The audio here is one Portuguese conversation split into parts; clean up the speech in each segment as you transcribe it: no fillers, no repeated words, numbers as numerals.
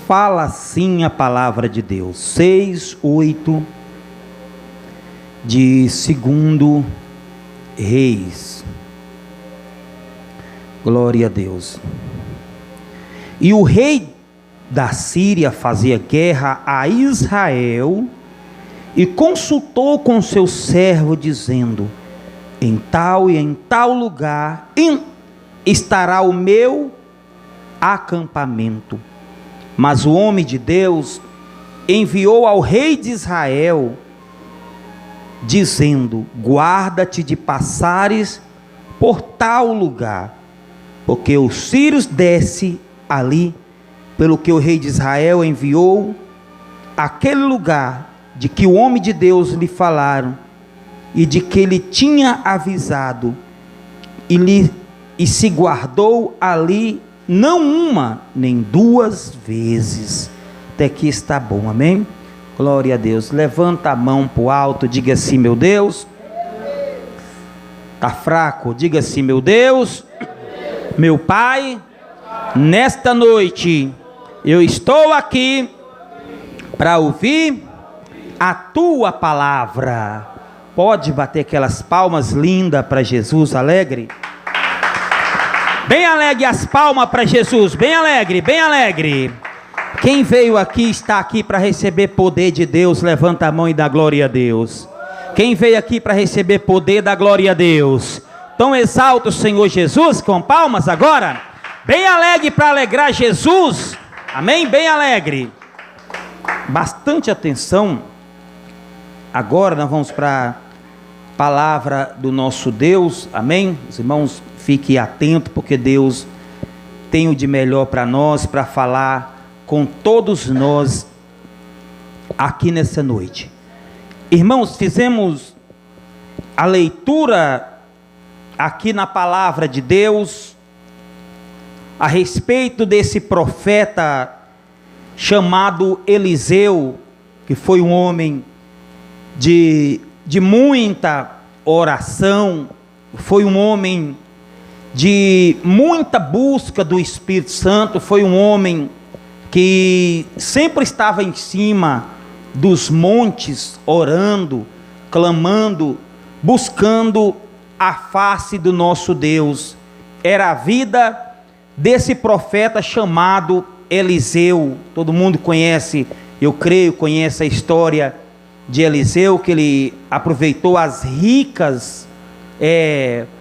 Fala assim a palavra de Deus. 6:8 de 2 Reis. Glória a Deus. E o rei da Síria fazia guerra a Israel e consultou com seu servo, dizendo: em tal e em tal lugar estará o meu acampamento. Mas o homem de Deus enviou ao rei de Israel, dizendo: guarda-te de passares por tal lugar, porque os sírios descem ali. Pelo que o rei de Israel enviou aquele lugar de que o homem de Deus lhe falaram e de que ele tinha avisado, e se guardou ali não uma nem duas vezes. Até aqui está bom, amém? Glória a Deus. Levanta a mão para o alto, diga assim: meu Deus. Está fraco? Diga assim: meu Deus, meu Pai, nesta noite eu estou aqui para ouvir a tua palavra. Pode bater aquelas palmas lindas para Jesus, alegre? Bem alegre as palmas para Jesus, bem alegre, bem alegre. Quem veio aqui, está aqui para receber poder de Deus, levanta a mão e dá glória a Deus. Quem veio aqui para receber poder, dá glória a Deus. Então exalta o Senhor Jesus com palmas agora, bem alegre para alegrar Jesus, amém? Bem alegre. Bastante atenção. Agora nós vamos para a palavra do nosso Deus, amém? Os irmãos, fiquem atentos, porque Deus tem o de melhor para nós, para falar com todos nós aqui nessa noite. Irmãos, fizemos a leitura aqui na palavra de Deus a respeito desse profeta chamado Eliseu, que foi um homem de muita oração, foi um homem de muita busca do Espírito Santo, foi um homem que sempre estava em cima dos montes, orando, clamando, buscando a face do nosso Deus. Era a vida desse profeta chamado Eliseu. Todo mundo conhece, eu creio, conhece a história de Eliseu, que ele aproveitou as ricas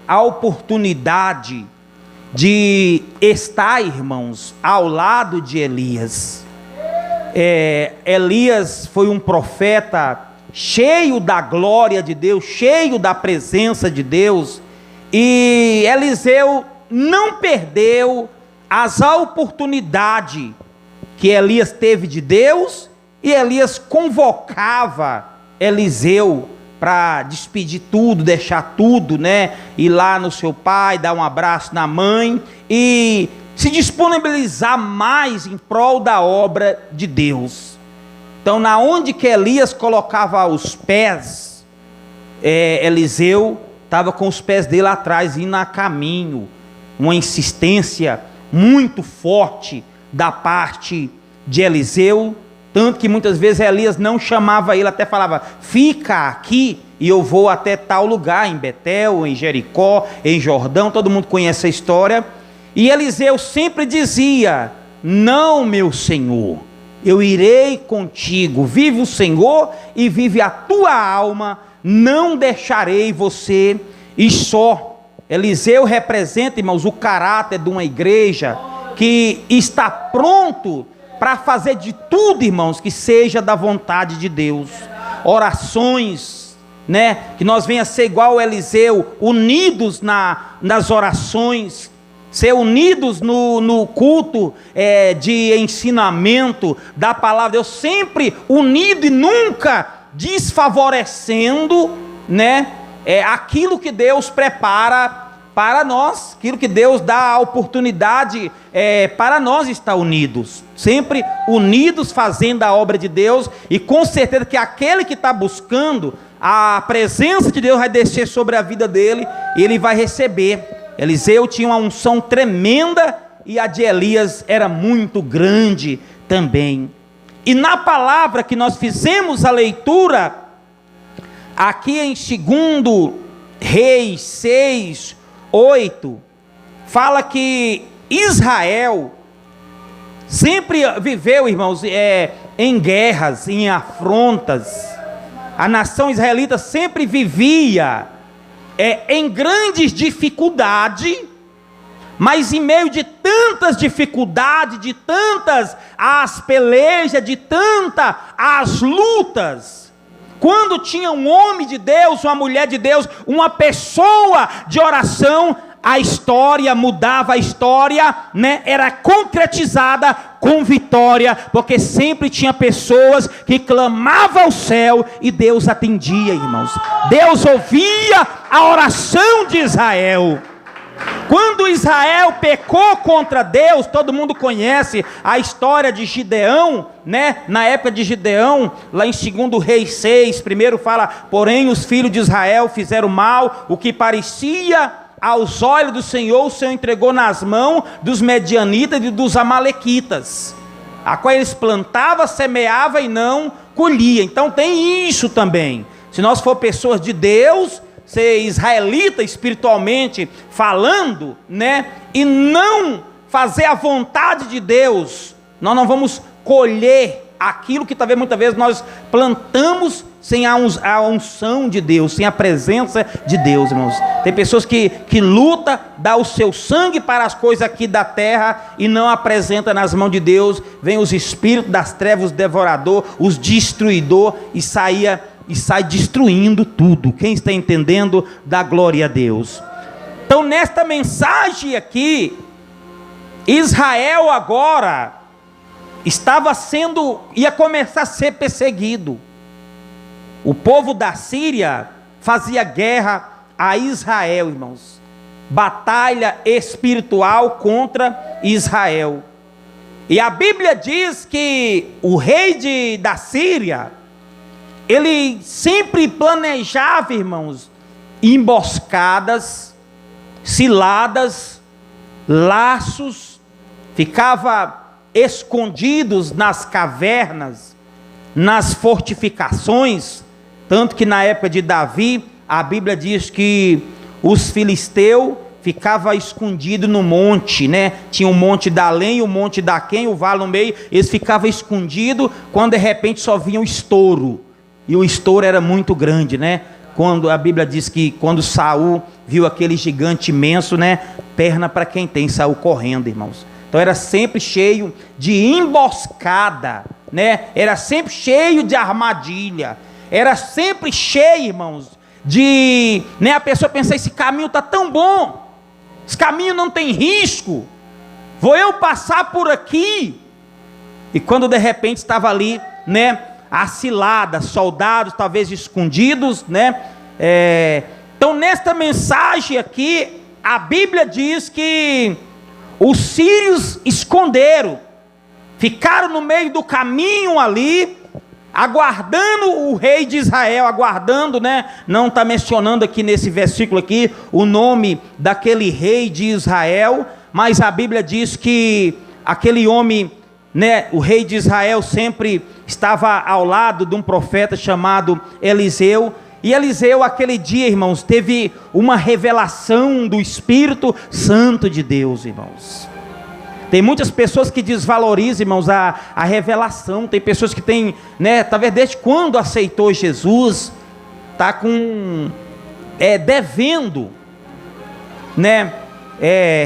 a oportunidade de estar, irmãos, ao lado de Elias. Elias foi um profeta cheio da glória de Deus, cheio da presença de Deus, e Eliseu não perdeu as oportunidades que Elias teve de Deus, e Elias convocava Eliseu para despedir tudo, deixar tudo, né? Ir lá no seu pai, dar um abraço na mãe e se disponibilizar mais em prol da obra de Deus. Então, na onde que Elias colocava os pés, Eliseu estava com os pés dele atrás, indo a caminho. Uma insistência muito forte da parte de Eliseu, tanto que muitas vezes Elias não chamava ele, até falava: fica aqui e eu vou até tal lugar, em Betel, em Jericó, em Jordão. Todo mundo conhece a história. E Eliseu sempre dizia: não, meu Senhor, eu irei contigo, vive o Senhor e vive a tua alma, não deixarei você ir só. Eliseu representa, irmãos, o caráter de uma igreja que está pronto para fazer de tudo, irmãos, que seja da vontade de Deus. Orações, né? Que nós venha ser igual a Eliseu, unidos nas orações, ser unidos no culto de ensinamento da palavra de Deus, sempre unido e nunca desfavorecendo, né? Aquilo que Deus prepara para nós, aquilo que Deus dá a oportunidade para nós estar unidos, sempre unidos fazendo a obra de Deus, e com certeza que aquele que está buscando, a presença de Deus vai descer sobre a vida dele, e ele vai receber. Eliseu tinha uma unção tremenda, e a de Elias era muito grande também. E na palavra que nós fizemos a leitura, aqui em 2 Reis 6, 8, fala que Israel sempre viveu, irmãos, em guerras, em afrontas. A nação israelita sempre vivia em grandes dificuldades, mas em meio de tantas dificuldades, de tantas as pelejas, de tantas as lutas, quando tinha um homem de Deus, uma mulher de Deus, uma pessoa de oração, a história mudava, a história, né, era concretizada com vitória, porque sempre tinha pessoas que clamavam ao céu e Deus atendia, irmãos. Deus ouvia a oração de Israel. Quando Israel pecou contra Deus, todo mundo conhece a história de Gideão, né? Na época de Gideão, lá em 2 Reis 6, primeiro fala: porém os filhos de Israel fizeram mal, o que parecia aos olhos do Senhor, o Senhor entregou nas mãos dos medianitas e dos amalequitas, a qual eles plantavam, semeavam e não colhiam. Então tem isso também. Se nós for pessoas de Deus, ser israelita espiritualmente falando, né, e não fazer a vontade de Deus, nós não vamos colher aquilo que talvez muitas vezes nós plantamos sem a unção de Deus, sem a presença de Deus, irmãos. Tem pessoas que lutam, dá o seu sangue para as coisas aqui da terra e não apresenta nas mãos de Deus. Vem os espíritos das trevas, os devorador, os destruidor e sai destruindo tudo. Quem está entendendo, dá glória a Deus. Então nesta mensagem aqui, Israel agora ia começar a ser perseguido. O povo da Síria fazia guerra a Israel, irmãos. Batalha espiritual contra Israel. E a Bíblia diz que o rei da Síria, ele sempre planejava, irmãos, emboscadas, ciladas, laços, ficava escondidos nas cavernas, nas fortificações. Tanto que na época de Davi, a Bíblia diz que os filisteus ficavam escondidos no monte, né? Tinha o monte da Além, o monte da Quem, o vale no meio. Eles ficavam escondidos quando de repente só vinha um estouro. E o estouro era muito grande, né? Quando a Bíblia diz que quando Saul viu aquele gigante imenso, né? Perna para quem tem, Saul correndo, irmãos. Então era sempre cheio de emboscada, né? Era sempre cheio de armadilha. Era sempre cheio, irmãos, de, né? A pessoa pensa: esse caminho está tão bom, esse caminho não tem risco, vou eu passar por aqui. E quando de repente estava ali, né, a cilada, soldados talvez escondidos, né? Então nesta mensagem aqui, a Bíblia diz que os sírios esconderam, ficaram no meio do caminho ali, aguardando o rei de Israel, aguardando, né? Não está mencionando aqui nesse versículo aqui o nome daquele rei de Israel, mas a Bíblia diz que aquele homem, né, o rei de Israel sempre estava ao lado de um profeta chamado Eliseu. E Eliseu, aquele dia, irmãos, teve uma revelação do Espírito Santo de Deus, irmãos. Tem muitas pessoas que desvalorizam, irmãos, a revelação. Tem pessoas que têm, né, talvez desde quando aceitou Jesus, está devendo, né,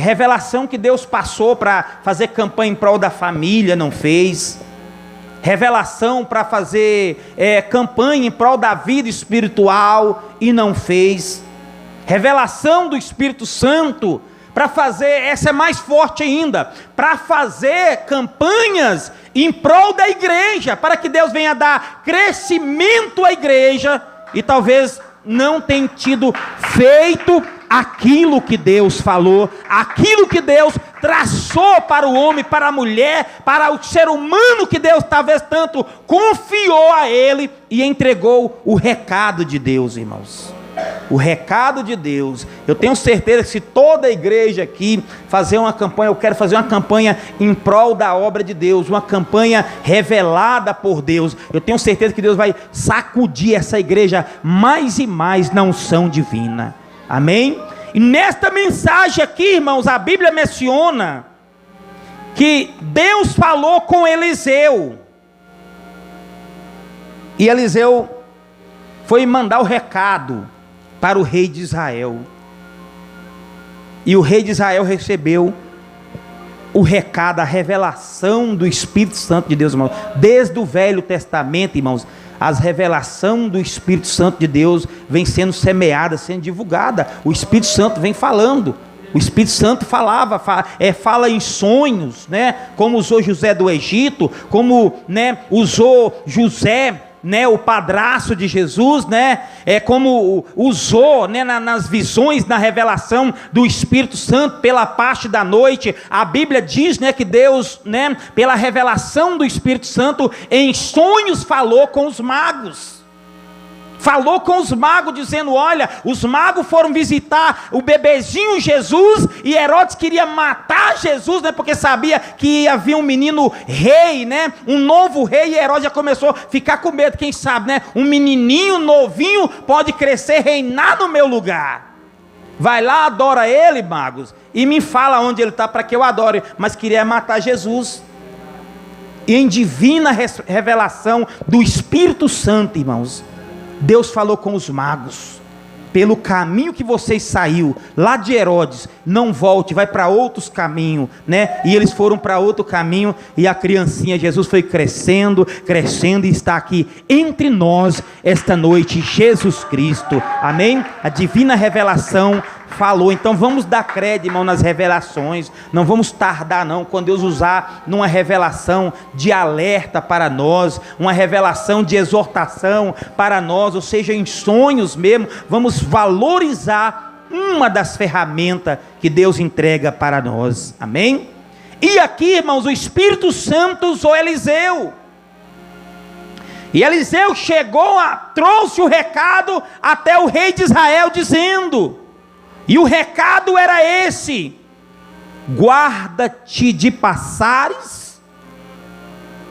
revelação que Deus passou para fazer campanha em prol da família, não fez. Revelação para fazer campanha em prol da vida espiritual e não fez. Revelação do Espírito Santo para fazer, essa é mais forte ainda, para fazer campanhas em prol da igreja, para que Deus venha dar crescimento à igreja, e talvez não tenha tido feito aquilo que Deus falou, aquilo que Deus traçou para o homem, para a mulher, para o ser humano que Deus talvez tanto confiou a ele e entregou o recado de Deus, irmãos. O recado de Deus. Eu tenho certeza que se toda a igreja aqui fazer uma campanha, eu quero fazer uma campanha em prol da obra de Deus, uma campanha revelada por Deus, eu tenho certeza que Deus vai sacudir essa igreja mais e mais na unção divina. Amém? E nesta mensagem aqui, irmãos, a Bíblia menciona que Deus falou com Eliseu. E Eliseu foi mandar o recado para o rei de Israel. E o rei de Israel recebeu o recado, a revelação do Espírito Santo de Deus, irmãos. Desde o Velho Testamento, irmãos, as revelações do Espírito Santo de Deus vem sendo semeada, sendo divulgada. O Espírito Santo vem falando. O Espírito Santo fala em sonhos, né? Como usou José do Egito, como, né, usou José, né, o padrasto de Jesus, né, como usou, né, nas visões, na revelação do Espírito Santo pela parte da noite. A Bíblia diz, né, que Deus, né, pela revelação do Espírito Santo, em sonhos falou com os magos. Falou com os magos dizendo, olha, os magos foram visitar o bebezinho Jesus, e Herodes queria matar Jesus, né, porque sabia que havia um menino rei, né, um novo rei, e Herodes já começou a ficar com medo, quem sabe, né, um menininho novinho pode crescer, reinar no meu lugar. Vai lá, adora ele, magos, e me fala onde ele está para que eu adore, mas queria matar Jesus. E em divina revelação do Espírito Santo, irmãos, Deus falou com os magos, pelo caminho que vocês saiu, lá de Herodes, não volte, vai para outros caminhos, né? E eles foram para outro caminho, e a criancinha Jesus foi crescendo, crescendo, e está aqui entre nós esta noite, Jesus Cristo, amém? A divina revelação falou. Então vamos dar crédito, irmão, nas revelações, não vamos tardar não, quando Deus usar numa revelação de alerta para nós, uma revelação de exortação para nós, ou seja, em sonhos mesmo, vamos valorizar uma das ferramentas que Deus entrega para nós, amém? E aqui, irmãos, o Espírito Santo usou Eliseu, e Eliseu trouxe o recado até o rei de Israel, dizendo, e o recado era esse: guarda-te de passares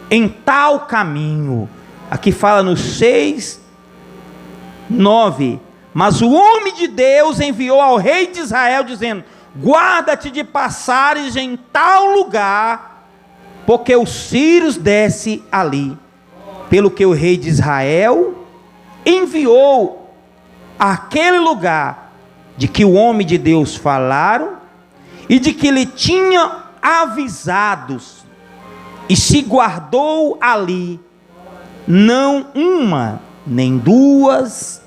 em tal caminho. Aqui fala no 6:9. Mas o homem de Deus enviou ao rei de Israel, dizendo: guarda-te de passares em tal lugar, porque os sírios descem ali. Pelo que o rei de Israel enviou àquele lugar, de que o homem de Deus falaram, e de que lhe tinha avisados, e se guardou ali, não uma, nem duas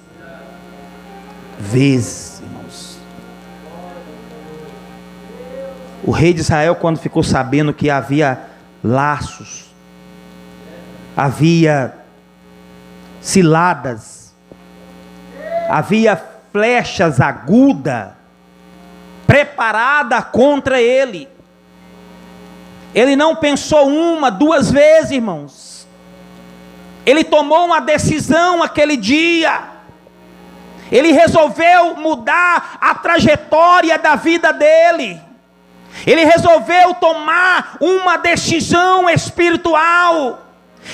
vezes, irmãos. O rei de Israel, quando ficou sabendo que havia laços, havia ciladas, havia flechas agudas preparada contra ele, ele não pensou uma, duas vezes, irmãos. Ele tomou uma decisão aquele dia. Ele resolveu mudar a trajetória da vida dele. Ele resolveu tomar uma decisão espiritual.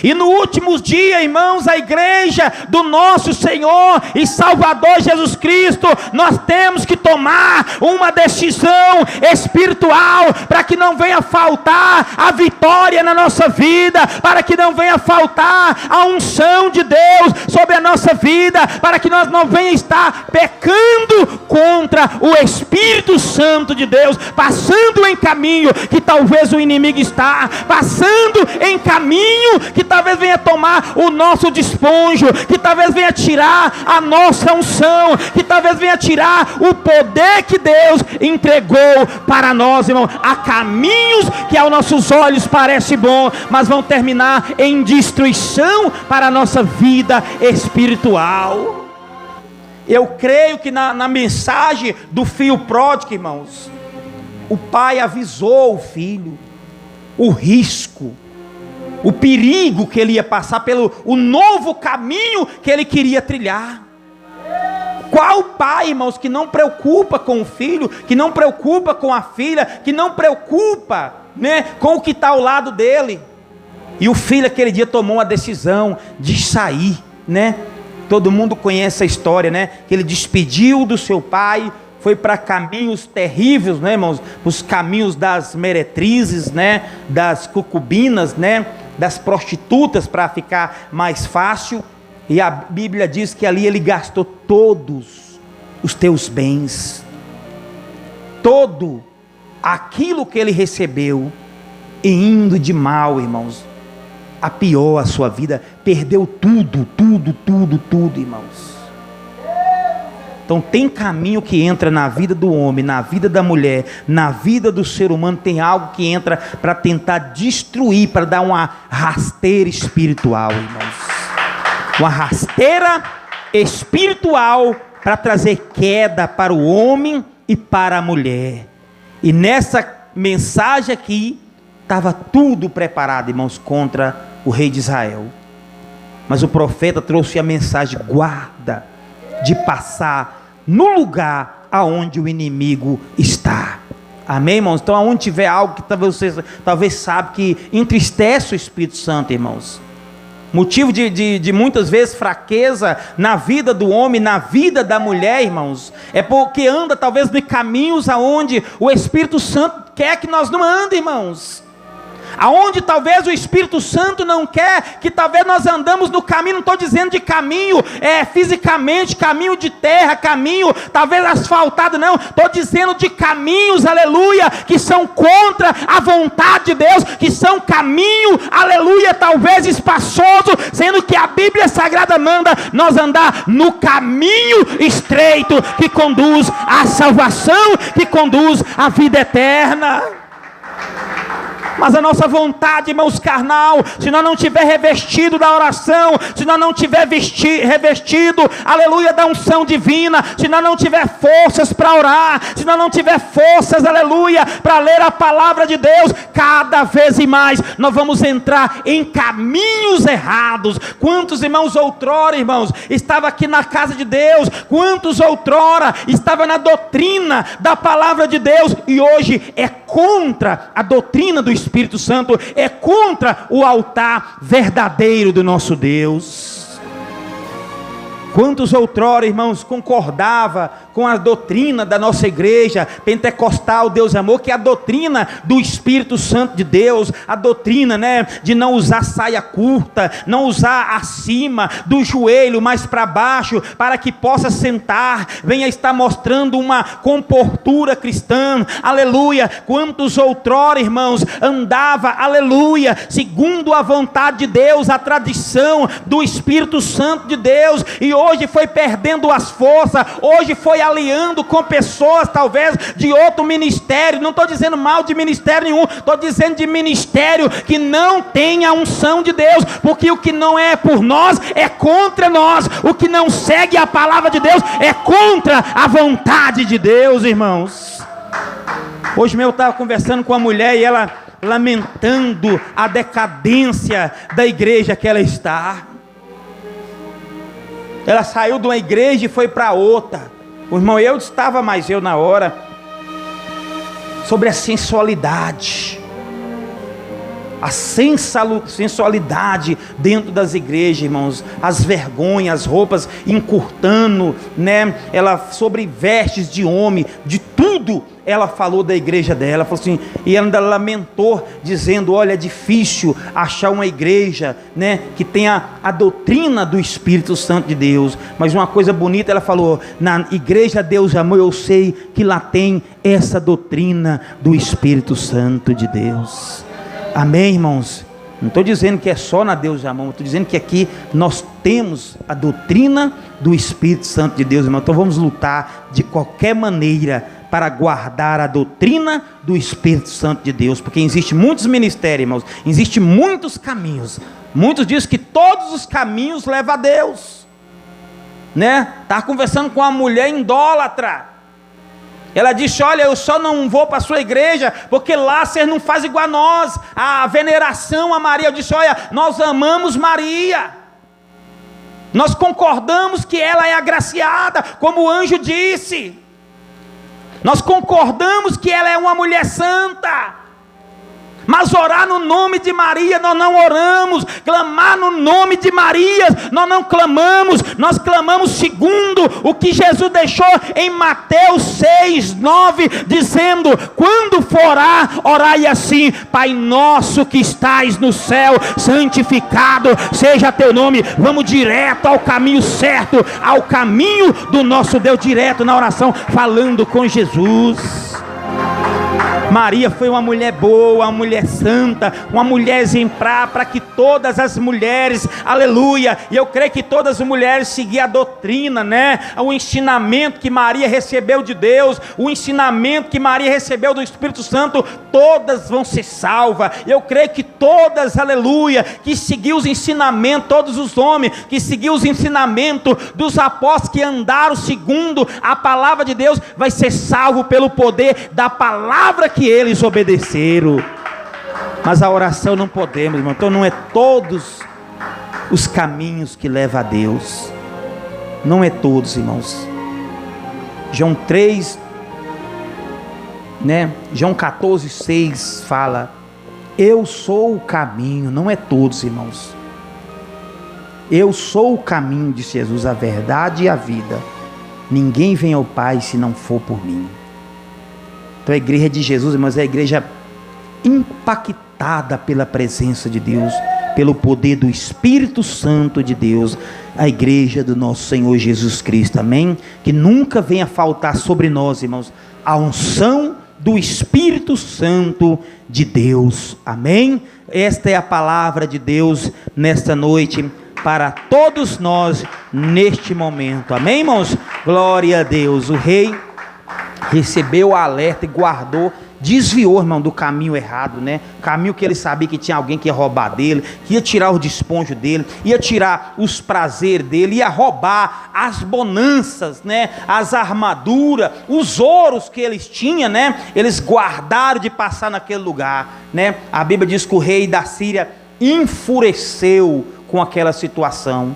E no último dia, irmãos, a igreja do nosso Senhor e Salvador Jesus Cristo, nós temos que tomar uma decisão espiritual, para que não venha faltar a vitória na nossa vida, para que não venha faltar a unção de Deus sobre a nossa vida, para que nós não venha estar pecando contra o Espírito Santo de Deus, passando em caminho que talvez o inimigo está, passando em caminho que talvez venha tomar o nosso despojo, que talvez venha tirar a nossa unção, que talvez venha tirar o poder que Deus entregou para nós, irmão. Há caminhos que aos nossos olhos parece bom, mas vão terminar em destruição para a nossa vida espiritual. Eu creio que na mensagem do filho pródigo, irmãos, o pai avisou o filho o risco, o perigo que ele ia passar, pelo o novo caminho que ele queria trilhar. Qual pai, irmãos, que não preocupa com o filho, que não preocupa com a filha, que não preocupa, né, com o que está ao lado dele? E o filho aquele dia tomou uma decisão de sair, né? Todo mundo conhece a história, né? Que ele despediu do seu pai, foi para caminhos terríveis, né, irmãos? Os caminhos das meretrizes, né? Das concubinas, né? Das prostitutas, para ficar mais fácil. E a Bíblia diz que ali ele gastou todos os teus bens, todo aquilo que ele recebeu, e indo de mal, irmãos, a pior a sua vida, perdeu tudo, irmãos. Então tem caminho que entra na vida do homem, na vida da mulher, na vida do ser humano, tem algo que entra para tentar destruir, para dar uma rasteira espiritual, irmãos. Uma rasteira espiritual para trazer queda para o homem e para a mulher. E nessa mensagem aqui, estava tudo preparado, irmãos, contra o rei de Israel. Mas o profeta trouxe a mensagem: guarda de passar no lugar aonde o inimigo está. Amém, irmãos? Então, aonde tiver algo que talvez sabe que entristece o Espírito Santo, irmãos, motivo de muitas vezes fraqueza na vida do homem, na vida da mulher, irmãos, é porque anda talvez de caminhos aonde o Espírito Santo quer que nós não andemos, irmãos. Aonde talvez o Espírito Santo não quer que talvez nós andamos no caminho. Não estou dizendo de caminho fisicamente, caminho de terra, caminho talvez asfaltado, não. Estou dizendo de caminhos, aleluia, que são contra a vontade de Deus, que são caminho, aleluia, talvez espaçoso, sendo que a Bíblia Sagrada manda nós andar no caminho estreito, que conduz à salvação, que conduz à vida eterna. Mas a nossa vontade, irmãos, carnal, se nós não tiver revestido da oração, se nós não tiver revestido, aleluia, da unção divina, se nós não tiver forças para orar, se nós não tiver forças, aleluia, para ler a palavra de Deus, cada vez mais nós vamos entrar em caminhos errados. Quantos irmãos outrora, irmãos, estava aqui na casa de Deus, quantos outrora estava na doutrina da palavra de Deus, e hoje é contra a doutrina do Espírito Santo, é contra o altar verdadeiro do nosso Deus. Quantos outrora, irmãos, concordava com a doutrina da nossa igreja pentecostal Deus é Amor, que é a doutrina do Espírito Santo de Deus, a doutrina, né, de não usar saia curta, não usar acima do joelho, mais para baixo, para que possa sentar, venha estar mostrando uma comportura cristã, aleluia. Quantos outrora, irmãos, andava, aleluia, segundo a vontade de Deus, a tradição do Espírito Santo de Deus, e hoje foi perdendo as forças, hoje foi aliando com pessoas talvez de outro ministério. Não estou dizendo mal de ministério nenhum, estou dizendo de ministério que não tem a unção de Deus, porque o que não é por nós é contra nós, o que não segue a palavra de Deus é contra a vontade de Deus, irmãos. Hoje mesmo eu estava conversando com a mulher e ela lamentando a decadência da igreja que ela está. Ela saiu de uma igreja e foi para outra. O irmão, eu na hora, sobre a sensualidade. A sensualidade dentro das igrejas, irmãos. As vergonhas, as roupas encurtando, né? Ela sobre vestes de homem, de tudo. Ela falou da igreja dela, falou assim, e ela ainda lamentou, dizendo, olha, é difícil achar uma igreja, né, que tenha a doutrina do Espírito Santo de Deus. Mas uma coisa bonita, ela falou, na igreja Deus é Amor, eu sei que lá tem essa doutrina do Espírito Santo de Deus. Amém, irmãos? Não estou dizendo que é só na Deus é Amor, estou dizendo que aqui nós temos a doutrina do Espírito Santo de Deus, irmão. Então vamos lutar de qualquer maneira para guardar a doutrina do Espírito Santo de Deus, porque existe muitos ministérios, irmãos, existe muitos caminhos. Muitos dizem que todos os caminhos levam a Deus, né? Estava conversando com uma mulher idólatra. Ela disse, olha, eu só não vou para a sua igreja, porque lá vocês não fazem igual a nós, a veneração a Maria. Eu disse, olha, nós amamos Maria. Nós concordamos que ela é agraciada, como o anjo disse. Nós concordamos que ela é uma mulher santa. Mas orar no nome de Maria, nós não oramos. Clamar no nome de Maria, nós não clamamos. Nós clamamos segundo o que Jesus deixou em Mateus 6, 9, dizendo: quando for orar, orai assim: Pai nosso que estais no céu, santificado seja teu nome. Vamos direto ao caminho certo, ao caminho do nosso Deus, direto na oração, falando com Jesus. Maria foi uma mulher boa, uma mulher santa, uma mulher exemplar, para que todas as mulheres, aleluia, e eu creio que todas as mulheres seguiam a doutrina, né? O ensinamento que Maria recebeu de Deus, o ensinamento que Maria recebeu do Espírito Santo, todas vão ser salvas. Eu creio que todas, aleluia, que seguiu os ensinamentos, todos os homens que seguiu os ensinamentos dos apóstolos, que andaram segundo a palavra de Deus, vai ser salvo pelo poder da palavra que eles obedeceram. Mas a oração não podemos, irmão. Então não é todos os caminhos que levam a Deus. Não é todos, irmãos. João 3, né? João 14, 6 fala: eu sou o caminho. Não é todos, irmãos. Eu sou o caminho, disse Jesus, a verdade e a vida. Ninguém vem ao Pai se não for por mim. Então a igreja de Jesus, irmãos, é a igreja impactada pela presença de Deus, pelo poder do Espírito Santo de Deus, a igreja do nosso Senhor Jesus Cristo, amém? Que nunca venha faltar sobre nós, irmãos, a unção do Espírito Santo de Deus, amém? Esta é a palavra de Deus nesta noite, para todos nós, neste momento, amém, irmãos? Glória a Deus. O rei recebeu o alerta e guardou, desviou, irmão, do caminho errado, né? Caminho que ele sabia que tinha alguém que ia roubar dele, que ia tirar o desponjo dele, ia tirar os prazeres dele, ia roubar as bonanças, né? As armaduras, os ouros que eles tinham, né? Eles guardaram de passar naquele lugar, né? A Bíblia diz que o rei da Síria enfureceu com aquela situação,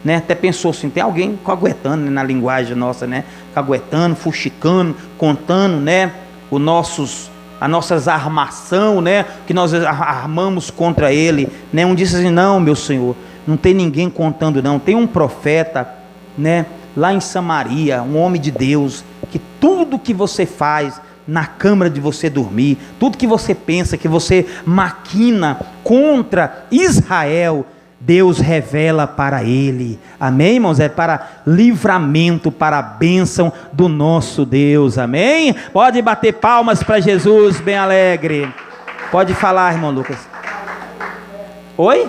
né? Até pensou assim, tem alguém caguetando, né, na linguagem nossa, né? Caguetando, fuxicando, contando, né? As nossas armação, né? Que nós armamos contra ele, né? Um disse assim: não, meu Senhor, não tem ninguém contando não. Tem um profeta, né? Lá em Samaria, um homem de Deus, que tudo que você faz na câmara de você dormir, tudo que você pensa, que você maquina contra Israel, Deus revela para ele, amém, irmãos? É para livramento, para a bênção do nosso Deus, amém? Pode bater palmas para Jesus, bem alegre. Pode falar, irmão Lucas. Oi?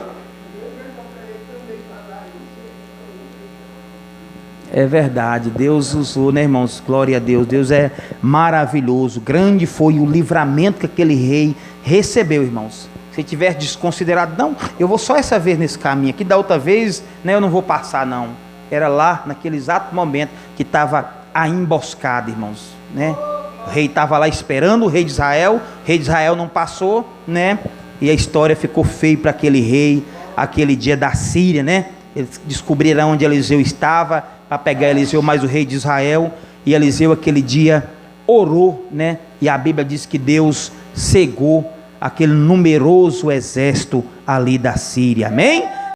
É verdade, Deus usou, né, irmãos? Glória a Deus, Deus é maravilhoso. Grande foi o livramento que aquele rei recebeu, irmãos. Se tiver desconsiderado, não, eu vou só essa vez nesse caminho aqui, da outra vez, né, eu não vou passar não. Era lá, naquele exato momento, que estava a emboscada, irmãos, né? O rei estava lá esperando o rei de Israel não passou, né? E a história ficou feia para aquele rei, aquele dia da Síria, né? Eles descobriram onde Eliseu estava, para pegar Eliseu, mais o rei de Israel, e Eliseu aquele dia orou, né? E a Bíblia diz que Deus cegou aquele numeroso exército ali da Síria, amém?